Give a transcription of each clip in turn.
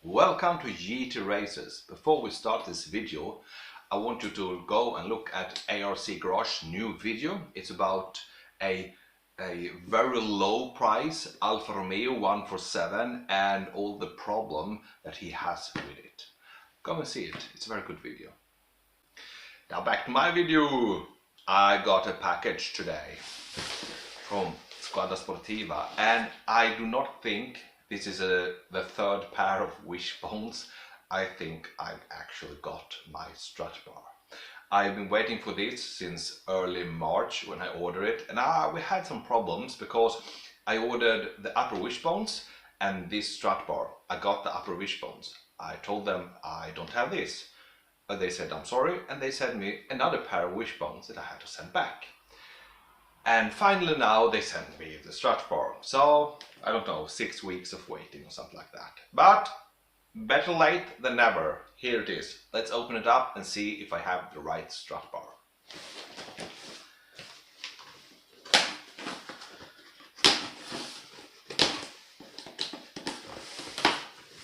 Welcome to GT Races. Before we start this video, I want you to go and look at ARC Garage's new video. It's about a very low price Alfa Romeo 147 and all the problem that he has with it. Go and see it. It's a very good video. Now back to my video. I got a package today from Squadrasportiva, and I do not think this is the third pair of wishbones. I think I've actually got my strut bar. I've been waiting for this since early March when I ordered it, and we had some problems because I ordered the upper wishbones and this strut bar. I got the upper wishbones. I told them I don't have this. They said I'm sorry, and they sent me another pair of wishbones that I had to send back. And finally now they sent me the strut bar. So, I don't know, 6 weeks of waiting or something like that. But better late than never. Here it is. Let's open it up and see if I have the right strut bar.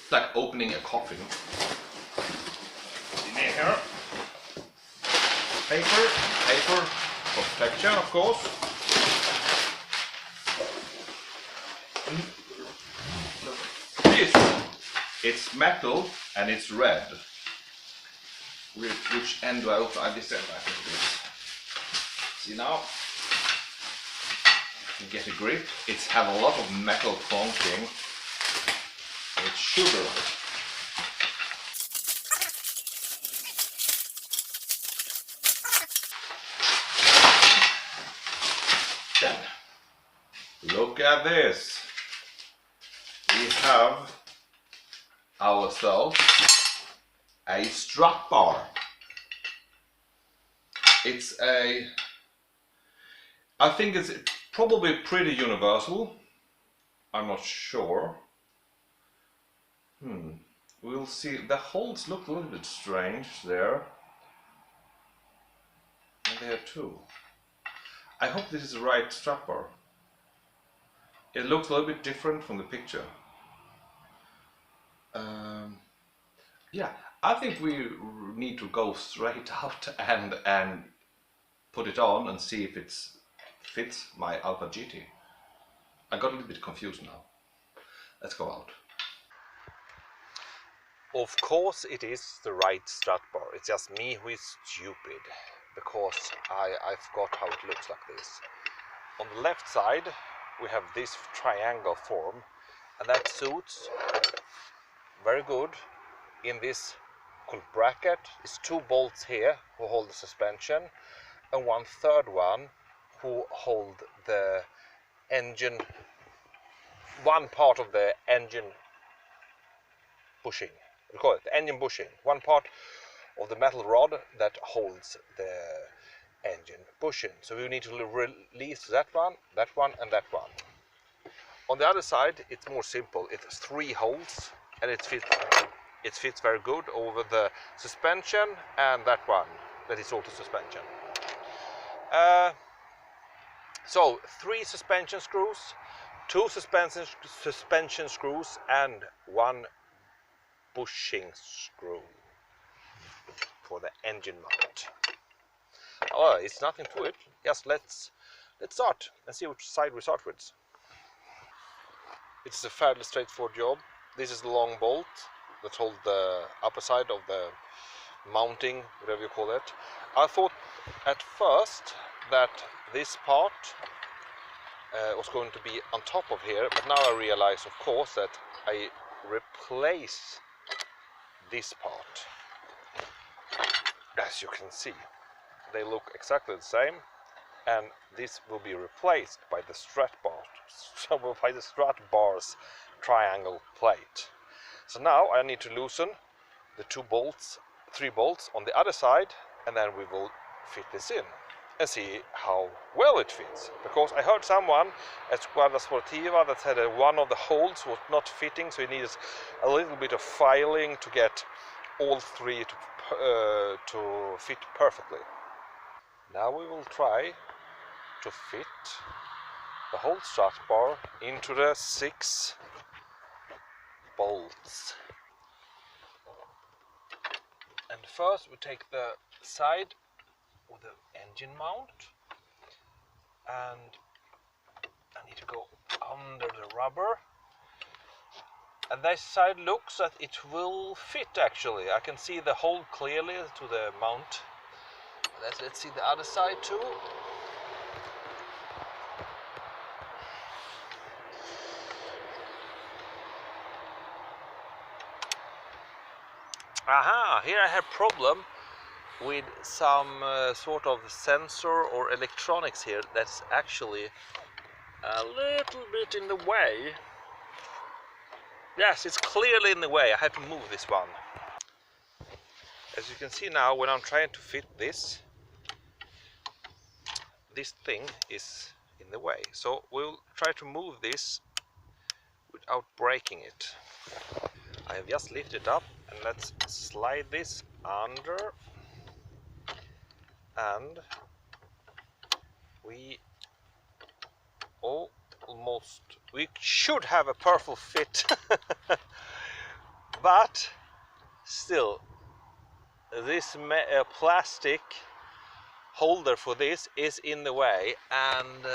It's like opening a coffin. In here. Paper for protection, of course. It's metal and it's red. Which end do I open? This end, I think it is. See now? You get a grip. It's have a lot of metal clonking. It's sugar. Then, look at this. We have ourselves a strut bar. I think it's probably pretty universal. I'm not sure. We'll see. The holes look a little bit strange there. And there too. I hope this is the right strut bar. It looks a little bit different from the picture. Yeah, I think we need to go straight out and put it on and see if it fits my Alfa GT. I got a little bit confused now. Let's go out. Of course it is the right strut bar. It's just me who is stupid, because I forgot how it looks like this. On the left side we have this triangle form, and that suits very good in this called bracket. It's 2 bolts here who hold the suspension, and 1/3 one who hold the engine, one part of the engine bushing. We call it the engine bushing. One part of the metal rod that holds the engine bushing. So we need to release that one, and that one. On the other side, it's more simple. It's 3 holes, and it fits very good over the suspension and that one that is also suspension. So 3 suspension screws, 2 suspension screws, and 1 bushing screw for the engine mount. Oh, it's nothing to it. Just let's start and see which side we start with. It's a fairly straightforward job. This is the long bolt that holds the upper side of the mounting, whatever you call it. I thought at first that this part was going to be on top of here, but now I realize, of course, that I replace this part. As you can see, they look exactly the same, and this will be replaced by the strut bar, so by the strut bar's triangle plate. So now I need to loosen the 3 bolts on the other side, and then we will fit this in and see how well it fits. Because I heard someone at Squadrasportiva that said that one of the holes was not fitting, so it needs a little bit of filing to get all 3 to fit perfectly. Now we will try to fit the whole strut bar into the 6 bolts. first we take the side with the engine mount, and I need to go under the rubber. And this side looks that it will fit actually. I can see the hole clearly to the mount. Let's see the other side too. Aha, here I have problem with some sort of sensor or electronics here that's actually a little bit in the way. Yes, it's clearly in the way. I have to move this one. As you can see now, when I'm trying to fit this thing is in the way. So we'll try to move this without breaking it. I have just lifted it up, and let's slide this under, and we we should have a perfect fit. But still, this plastic holder for this is in the way, and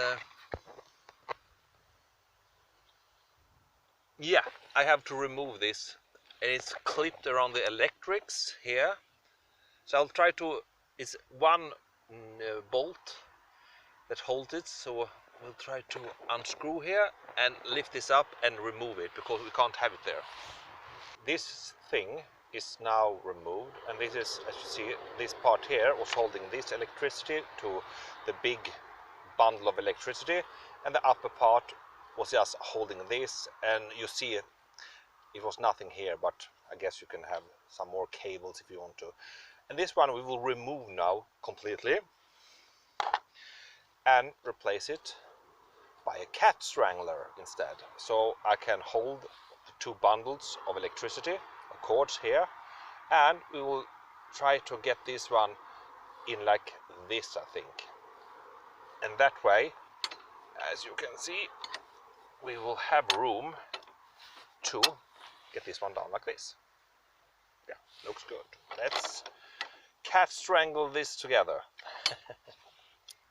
yeah, I have to remove this, and it's clipped around the electrics here. So I'll try to, it's one bolt that holds it, so we'll try to unscrew here and lift this up and remove it, because we can't have it there. This thing is now removed, and this is, as you see, this part here was holding this electricity to the big bundle of electricity, and the upper part was just holding this, and you see it was nothing here, but I guess you can have some more cables if you want to. And this one we will remove now completely and replace it by a cat strangler instead. So I can hold the two bundles of electricity, cords here, and we will try to get this one in like this, I think. And that way, as you can see, we will have room to get this one down like this. Yeah, looks good. Let's cat strangle this together.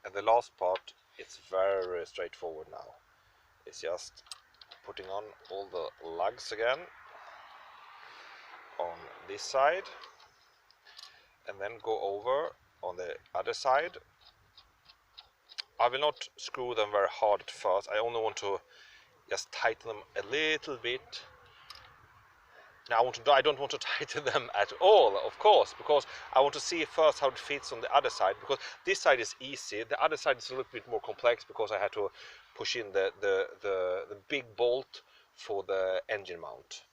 And the last part, it's very straightforward now. It's just putting on all the lugs again on this side, and then go over on the other side. I will not screw them very hard at first. I only want to just tighten them a little bit. Now I don't want to tighten them at all, of course, because I want to see first how it fits on the other side, because this side is easy. The other side is a little bit more complex, because I had to push in the big bolt for the engine mount.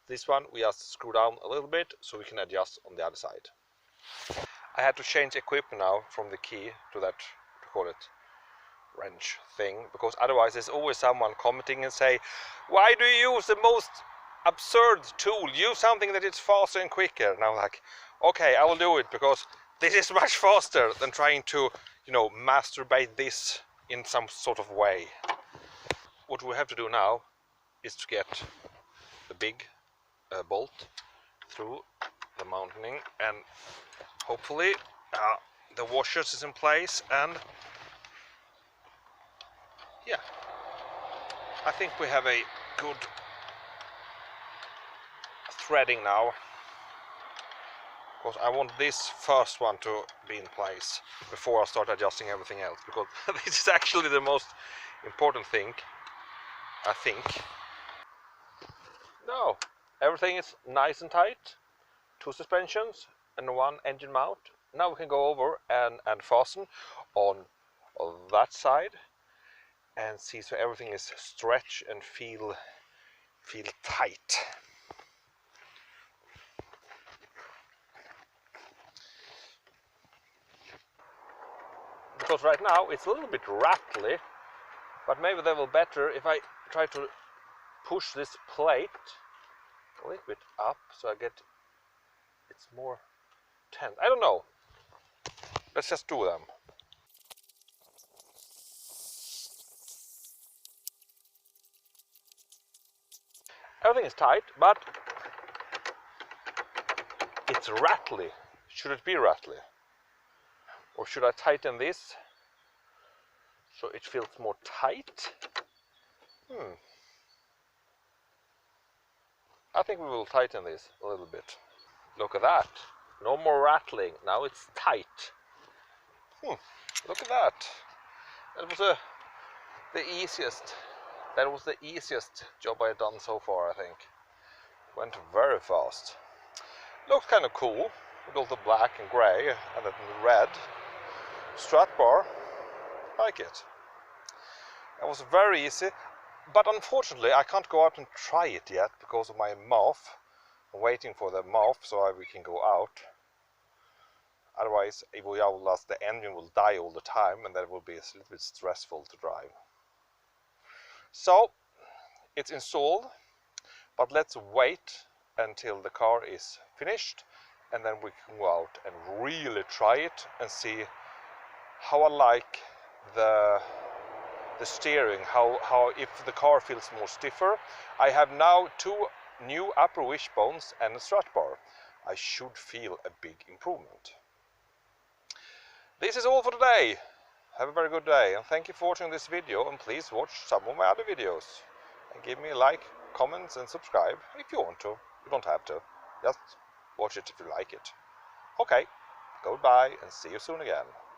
This one we just screw down a little bit so we can adjust on the other side. I had to change equipment now from the key to that, to call it, wrench thing, because otherwise there's always someone commenting and say, why do you use the most absurd tool? Use something that is faster and quicker. And I'm like, okay, I will do it, because this is much faster than trying to, you know, masturbate this in some sort of way. What we have to do now is to get the big bolt through the mounting, and hopefully the washers is in place, and yeah, I think we have a good threading now, because I want this first one to be in place before I start adjusting everything else, because this is actually the most important thing, I think. No, everything is nice and tight. Two suspensions and one engine mount. Now we can go over and fasten on that side and see so everything is stretched and feel tight. Because right now it's a little bit rattly, but maybe they will better if I try to push this plate a little bit up so I get it's more tense. I don't know. Let's just do them. Everything is tight, but it's rattly. should it be rattly? Or should I tighten this so it feels more tight? I think we will tighten this a little bit. Look at that. No more rattling. Now it's tight. Look at that. That was the easiest. That was the easiest job I've done so far, I think. Went very fast. Looks kind of cool with all the black and grey and then the red strut bar. Like it. It was very easy, but unfortunately I can't go out and try it yet because of my mouth. I'm waiting for the mouth so we can go out. Otherwise, if we outlast, the engine will die all the time, and that will be a little bit stressful to drive. So it's installed, but let's wait until the car is finished, and then we can go out and really try it and see how I like the steering, how if the car feels more stiffer. I have now 2 new upper wishbones and a strut bar. I should feel a big improvement. This is all for today. Have a very good day, and thank you for watching this video, and please watch some of my other videos. And give me a like, comments and subscribe if you want to. You don't have to. Just watch it if you like it. Okay, goodbye and see you soon again.